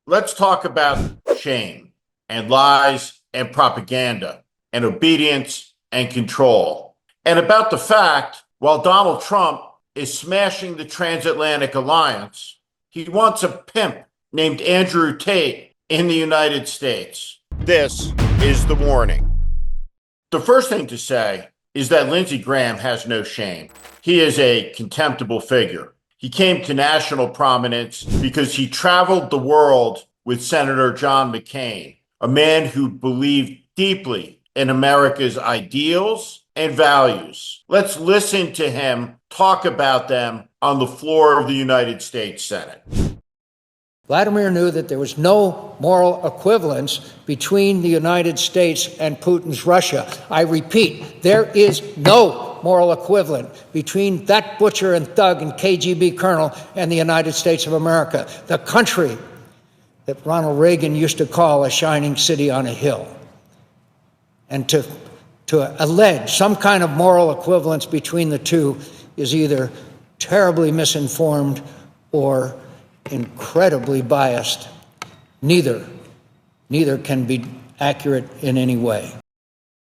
Let's talk about shame and lies and propaganda and obedience and control. And about the fact, while Donald Trump is smashing the transatlantic alliance, he wants a pimp named Andrew Tate in the United States. This is the warning. The first thing to say is that Lindsey Graham has no shame. He is a contemptible figure. He came to national prominence because he traveled the world with Senator John McCain, a man who believed deeply in America's ideals and values. Let's listen to him talk about them on the floor of the United States Senate. Vladimir knew that there was no moral equivalence between the United States and Putin's Russia. I repeat, there is no moral equivalent between that butcher and thug and KGB colonel and the United States of America, the country that Ronald Reagan used to call a shining city on a hill. And to allege some kind of moral equivalence between the two is either terribly misinformed or incredibly biased. Neither can be accurate in any way.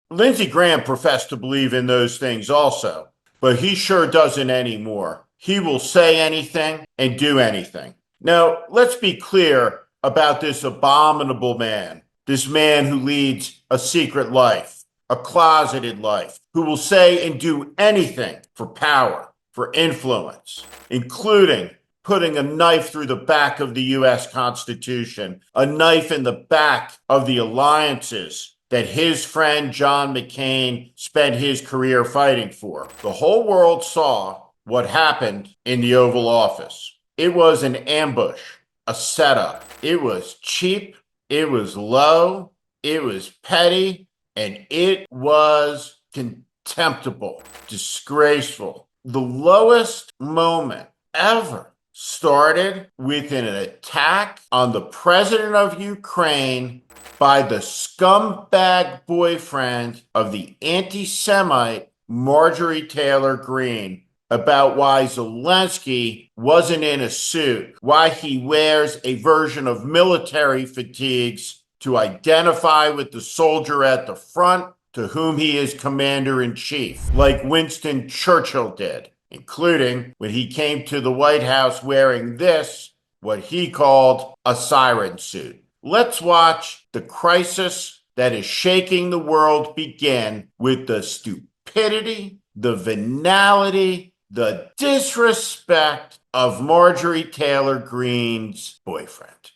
Lindsey Graham professed to believe in those things also, but he sure doesn't anymore. He will say anything and do anything. Now, let's be clear about this abominable man, this man who leads a secret life, a closeted life, who will say and do anything for power, for influence, including putting a knife through the back of the U.S. Constitution, a knife in the back of the alliances that his friend John McCain spent his career fighting for. The whole world saw what happened in the Oval Office. It was an ambush, a setup. It was cheap, it was low, it was petty, and it was contemptible, disgraceful. The lowest moment ever started with an attack on the president of Ukraine by the scumbag boyfriend of the anti-Semite Marjorie Taylor Greene about why Zelenskyy wasn't in a suit, why he wears a version of military fatigues to identify with the soldier at the front to whom he is commander-in-chief, like Winston Churchill did, including when he came to the White House wearing this, what he called a siren suit. Let's watch the crisis that is shaking the world begin with the stupidity, the venality, the disrespect of Marjorie Taylor Greene's boyfriend.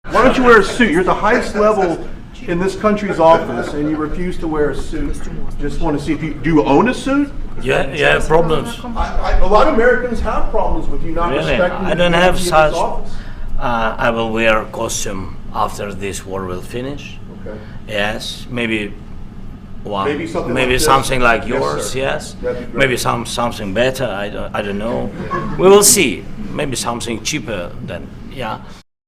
Why don't you wear a suit? You're at the highest level in this country's office and you refuse to wear a suit. Just want to see if you do you own a suit? Yeah, problems. A lot of Americans have problems with you not Really? respecting I don't have such. office. I will wear costume after this war will finish. Okay. Yes, maybe one. Maybe something maybe like this? something like Yes, yours. sir. Yes. That'd be great. Maybe something better. I don't know. We will see. Maybe something cheaper than yeah.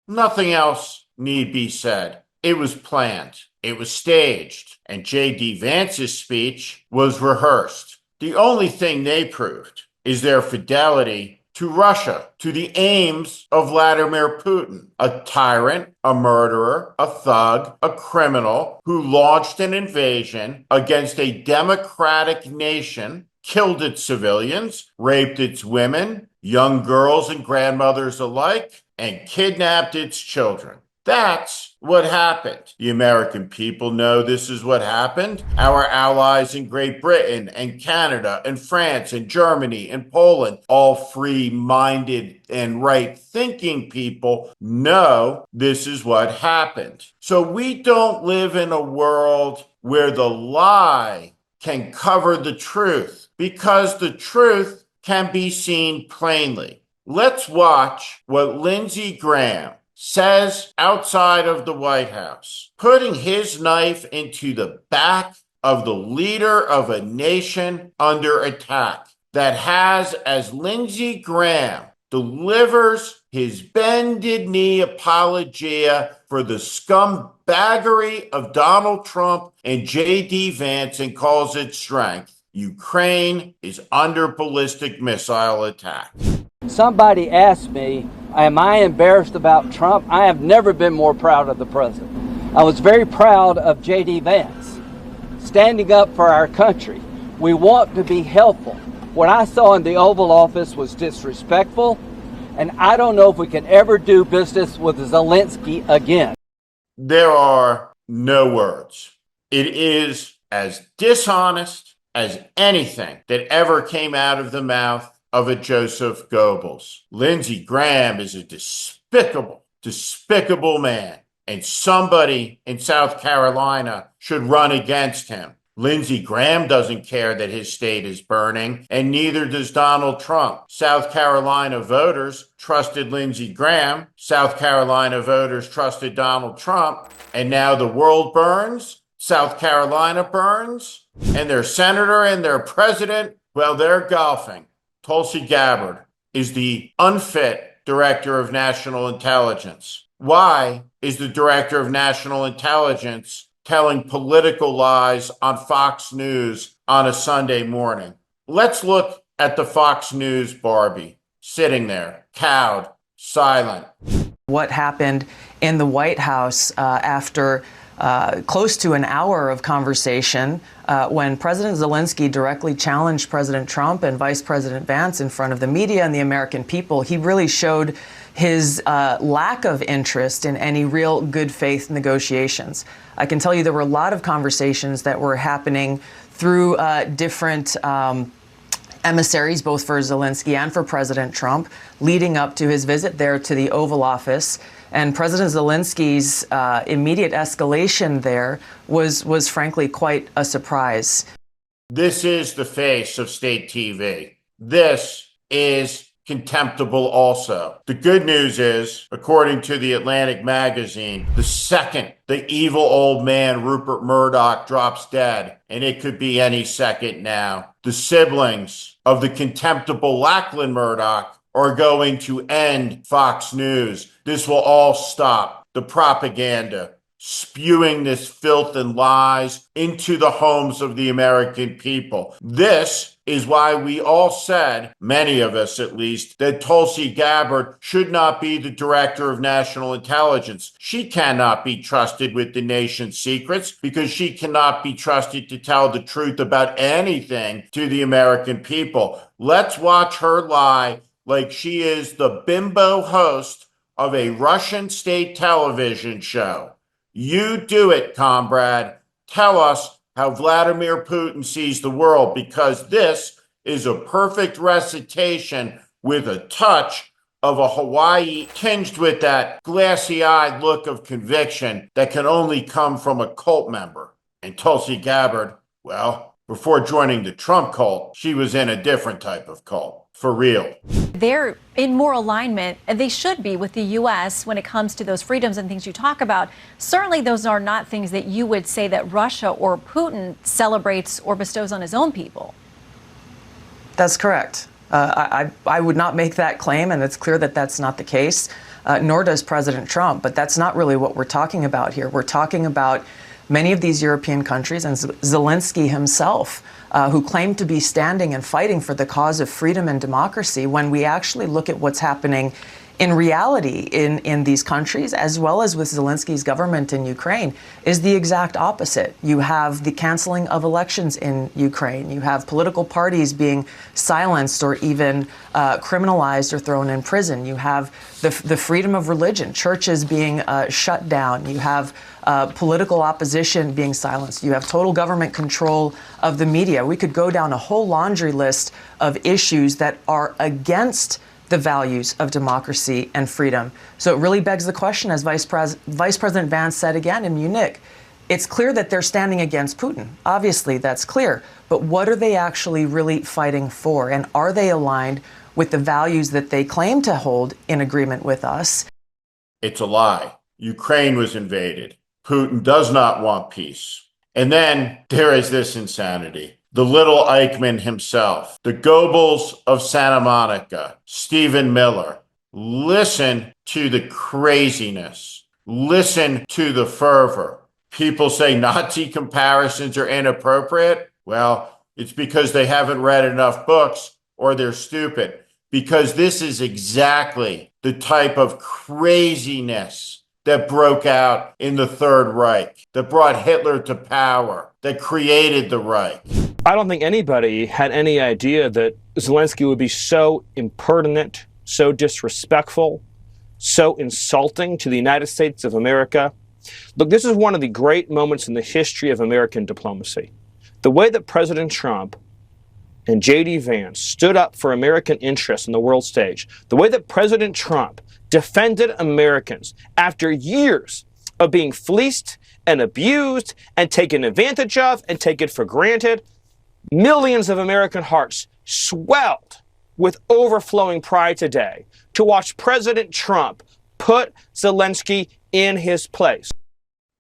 Nothing else need be said. It was planned. It was staged. And J.D. Vance's speech was rehearsed. The only thing they proved is their fidelity to Russia, to the aims of Vladimir Putin, a tyrant, a murderer, a thug, a criminal who launched an invasion against a democratic nation, killed its civilians, raped its women, young girls and grandmothers alike, and kidnapped its children. That's what happened. The American people know this is what happened. Our allies in Great Britain and Canada and France and Germany and Poland, all free-minded and right-thinking people, know this is what happened. So we don't live in a world where the lie can cover the truth, because the truth can be seen plainly. Let's watch what Lindsey Graham says outside of the White House, putting his knife into the back of the leader of a nation under attack that has, as Lindsey Graham delivers his bended knee apologia for the scumbaggery of Donald Trump and J.D. Vance and calls it strength. Ukraine is under ballistic missile attack. Somebody asked me, am I embarrassed about Trump? I have never been more proud of the president. I was very proud of J.D. Vance, standing up for our country. We want to be helpful. What I saw in the Oval Office was disrespectful, and I don't know if we can ever do business with Zelenskyy again. There are no words. It is as dishonest as anything that ever came out of the mouth of a Joseph Goebbels. Lindsey Graham is a despicable, despicable man, and somebody in South Carolina should run against him. Lindsey Graham doesn't care that his state is burning, and neither does Donald Trump. South Carolina voters trusted Lindsey Graham. South Carolina voters trusted Donald Trump. And now the world burns, South Carolina burns, and their senator and their president, well, they're golfing. Tulsi Gabbard is the unfit director of national intelligence. Why is the director of national intelligence telling political lies on Fox News on a Sunday morning? Let's look at the Fox News Barbie sitting there, cowed, silent. What happened in the White House after close to an hour of conversation when President Zelenskyy directly challenged President Trump and Vice President Vance in front of the media and the American people. He really showed his lack of interest in any real good faith negotiations. I can tell you there were a lot of conversations that were happening through different emissaries, both for Zelenskyy and for President Trump, leading up to his visit there to the Oval Office. And President Zelensky's immediate escalation there was frankly quite a surprise. This is the face of state TV. This is contemptible also. The good news is, according to the Atlantic magazine, the second the evil old man Rupert Murdoch drops dead, and it could be any second now, the siblings of the contemptible Lachlan Murdoch are going to end Fox News. This will all stop. The propaganda, spewing this filth and lies into the homes of the American people. This is why we all said, many of us at least, that Tulsi Gabbard should not be the director of national intelligence. She cannot be trusted with the nation's secrets because she cannot be trusted to tell the truth about anything to the American people. Let's watch her lie like she is the bimbo host of a Russian state television show. You do it, comrade. Tell us how Vladimir Putin sees the world, because this is a perfect recitation with a touch of a Hawaii tinged with that glassy-eyed look of conviction that can only come from a cult member. And Tulsi Gabbard, well, before joining the Trump cult, she was in a different type of cult. For real. They're in more alignment, and they should be, with the U.S. when it comes to those freedoms and things you talk about. Certainly, those are not things that you would say that Russia or Putin celebrates or bestows on his own people. That's correct. I would not make that claim, and it's clear that that's not the case, nor does President Trump. But that's not really what we're talking about here. We're talking about many of these European countries and Zelenskyy himself, who claim to be standing and fighting for the cause of freedom and democracy, when we actually look at what's happening in reality in these countries, as well as with Zelensky's government in Ukraine, is the exact opposite. You have the canceling of elections in Ukraine. You have political parties being silenced or even criminalized or thrown in prison. You have the freedom of religion, churches being shut down. You have political opposition being silenced. You have total government control of the media. We could go down a whole laundry list of issues that are against the values of democracy and freedom. So it really begs the question, as Vice President Vance said again in Munich, it's clear that they're standing against Putin. Obviously, that's clear. But what are they actually really fighting for? And are they aligned with the values that they claim to hold in agreement with us? It's a lie. Ukraine was invaded. Putin does not want peace. And then there is this insanity. The little Eichmann himself, the Goebbels of Santa Monica, Stephen Miller. Listen to the craziness. Listen to the fervor. People say Nazi comparisons are inappropriate. Well, it's because they haven't read enough books or they're stupid. because this is exactly the type of craziness that broke out in the Third Reich, that brought Hitler to power, that created the Reich. I don't think anybody had any idea that Zelenskyy would be so impertinent, so disrespectful, so insulting to the United States of America. Look, this is one of the great moments in the history of American diplomacy. The way that President Trump and J.D. Vance stood up for American interests on the world stage, the way that President Trump defended Americans after years of being fleeced and abused and taken advantage of and taken for granted, millions of American hearts swelled with overflowing pride today to watch President Trump put Zelenskyy in his place.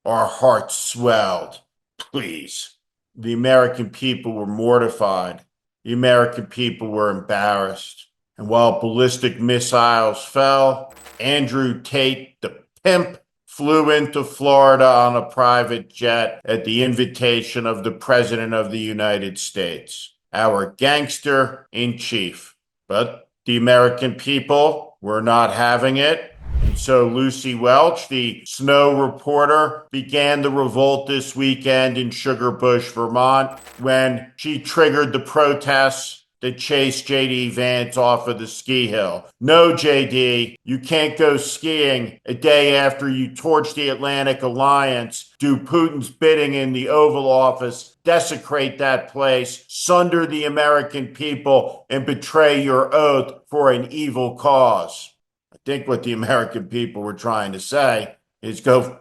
Our hearts swelled. Please. The American people were mortified. The American people were embarrassed. And while ballistic missiles fell, Andrew Tate, the pimp, flew into Florida on a private jet at the invitation of the President of the United States, our gangster in chief. But the American people were not having it. And so Lucy Welch, the snow reporter, began the revolt this weekend in Sugar Bush, Vermont, when she triggered the protests that chased J.D. Vance off of the ski hill. No, J.D., you can't go skiing a day after you torch the Atlantic Alliance, do Putin's bidding in the Oval Office, desecrate that place, sunder the American people, and betray your oath for an evil cause. I think what the American people were trying to say is go f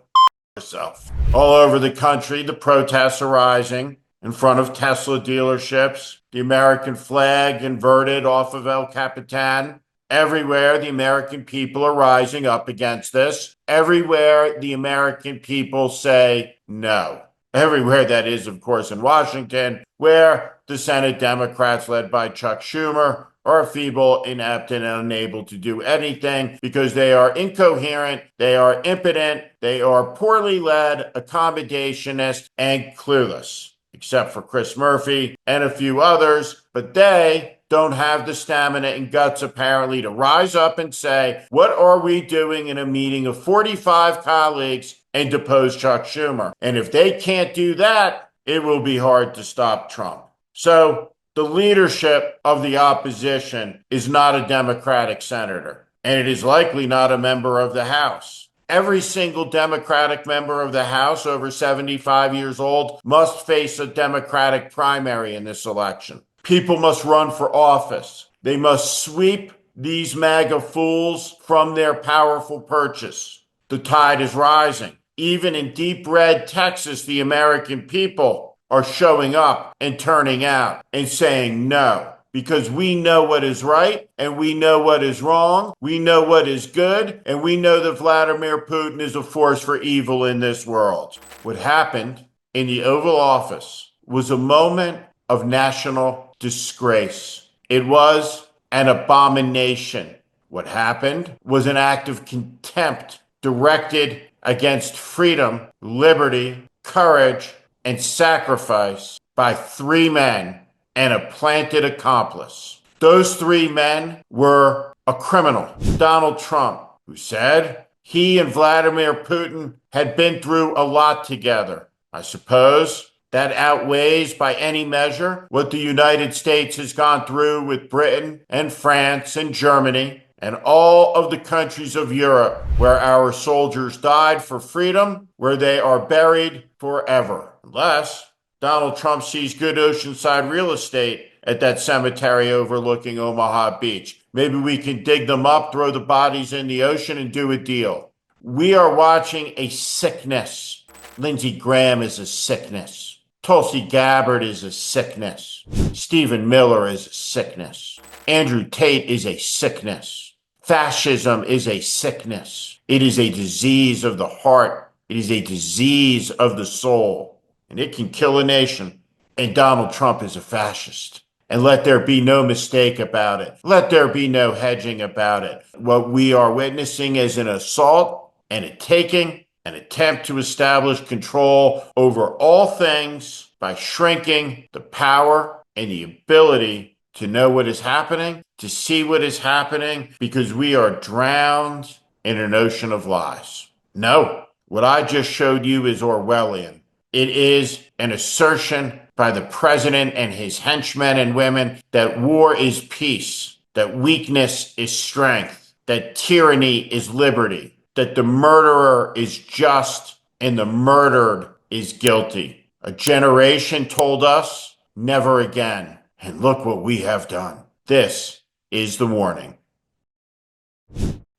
yourself. All over the country, the protests are rising. In front of Tesla dealerships, the American flag inverted off of El Capitan. Everywhere, the American people are rising up against this. Everywhere, the American people say no. Everywhere, that is, of course, in Washington, where the Senate Democrats, led by Chuck Schumer, are feeble, inept, and unable to do anything because they are incoherent, they are impotent, they are poorly led, accommodationist, and clueless. Except for Chris Murphy and a few others, but they don't have the stamina and guts, apparently, to rise up and say, what are we doing in a meeting of 45 colleagues and depose Chuck Schumer? And if they can't do that, it will be hard to stop Trump. So the leadership of the opposition is not a Democratic senator, and it is likely not a member of the House. Every single Democratic member of the House over 75 years old must face a Democratic primary in this election. People must run for office. They must sweep these MAGA fools from their powerful purchase. The tide is rising. Even in deep red Texas, the American people are showing up and turning out and saying no. Because we know what is right, and we know what is wrong, we know what is good, and we know that Vladimir Putin is a force for evil in this world. What happened in the Oval Office was a moment of national disgrace. It was an abomination. What happened was an act of contempt directed against freedom, liberty, courage, and sacrifice by three men and a planted accomplice. Those three men were a criminal, Donald Trump, who said he and Vladimir Putin had been through a lot together. I suppose that outweighs by any measure what the United States has gone through with Britain and France and Germany and all of the countries of Europe where our soldiers died for freedom, where they are buried forever. Unless Donald Trump sees good oceanside real estate at that cemetery overlooking Omaha Beach. Maybe we can dig them up, throw the bodies in the ocean, and do a deal. We are watching a sickness. Lindsey Graham is a sickness. Tulsi Gabbard is a sickness. Stephen Miller is a sickness. Andrew Tate is a sickness. Fascism is a sickness. It is a disease of the heart. It is a disease of the soul. And it can kill a nation. And Donald Trump is a fascist. And let there be no mistake about it. Let there be no hedging about it. What we are witnessing is an assault and a taking, an attempt to establish control over all things by shrinking the power and the ability to know what is happening, to see what is happening, because we are drowned in an ocean of lies. No, what I just showed you is Orwellian. It is an assertion by the president and his henchmen and women that war is peace, that weakness is strength, that tyranny is liberty, that the murderer is just and the murdered is guilty. A generation told us, never again. And look what we have done. This is The Warning.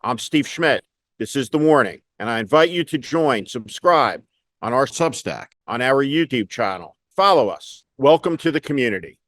I'm Steve Schmidt. This is The Warning. And I invite you to subscribe on our Substack, on our YouTube channel. Follow us. Welcome to the community.